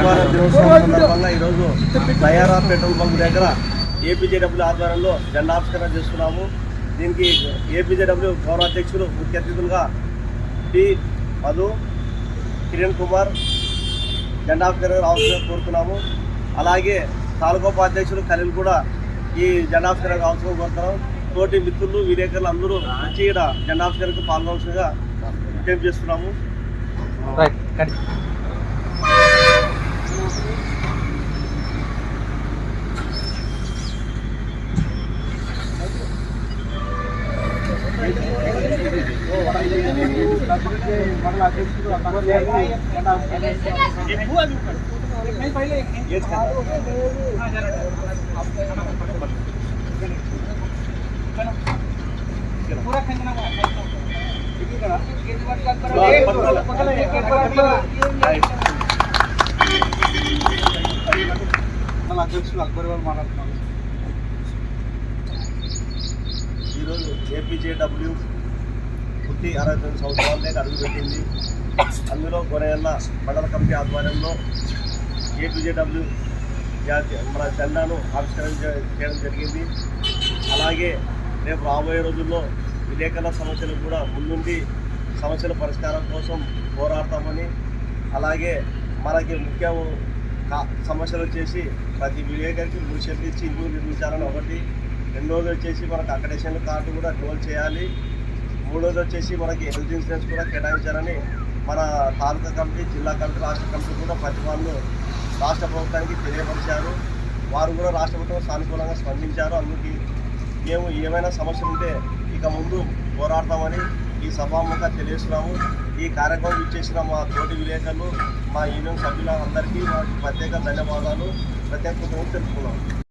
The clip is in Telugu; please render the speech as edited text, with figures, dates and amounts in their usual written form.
ఆదివారం దినోత్సవం సందర్భంగా ఈరోజు తయారా పెట్రోల్ బంక్ దగ్గర ఏపీజేడబ్ల్యూ ఆధ్వర్యంలో జెండావిష్కరణ చేస్తున్నాము. దీనికి ఏపీజేడబ్ల్యూ గౌరవ అధ్యక్షులు ముఖ్య అతిథులుగా టి మధు, కిరణ్ కుమార్ జెండావిష్కరణ రావాల్సిందిగా కోరుతున్నాము. అలాగే తాలూకా ఉపాధ్యక్షులు ఖలీల్ కూడా ఈ జెండావిష్కరణ రావాల్సిందిగా కోరుతున్నాం. తోటి మిత్రులు విలేకరులు అందరూ వచ్చి ఇక్కడ జెండావిష్కరణకు పాల్గొనాల్సిందిగా విజ్ఞప్తి చేస్తున్నాము. అధ్యక్షులు అక్బర్ గారు మాట్లాడుతున్నారు. ఈరోజు ఏపీజేడబ్ల్యూ పుట్టి 69 సంవత్సరాలకి అడుగుపెట్టింది. అందులో కొనయన్న మండల కమిటీ ఆధ్వర్యంలో ఏపీజేడబ్ల్యూ మన జెండాను ఆవిష్కరణ చేయడం జరిగింది. అలాగే రేపు రాబోయే రోజుల్లో విలేకరుల సమస్యలు కూడా ముందుండి సమస్యల పరిష్కారం కోసం పోరాడతామని, అలాగే మనకి ముఖ్య సమస్యలు వచ్చేసి ప్రతి విలేకరికి 3 షెడ్లు ఇచ్చి ఇల్లు నిర్మించాలని ఒకటి, రెండోది వచ్చేసి మనకు అకడేషన్ కార్డు కూడా డెవలప్ చేయాలి, మూడోది వచ్చేసి మనకి హెల్త్ ఇన్సూరెన్స్ కూడా కేటాయించాలని మన తాలూకా కమిటీ, జిల్లా కమిటీ, రాష్ట్ర కమిటీ కూడా ప్రతిపాదనలు రాష్ట్ర ప్రభుత్వానికి తెలియపరిచారు. వారు కూడా రాష్ట్ర ప్రభుత్వం సానుకూలంగా స్పందించారు. అందుకు ఏమైనా సమస్యలు ఉంటే ఇక ముందు పోరాడతామని ఈ సభాముఖంగా తెలియజేస్తున్నాము. ఈ కార్యక్రమం ఇచ్చేసిన మా తోటి విలేకరులు, మా యూనియన్ సభ్యులందరికీ మాకు ప్రత్యేక ధన్యవాదాలు, ప్రత్యేక తెలుపుతున్నాము.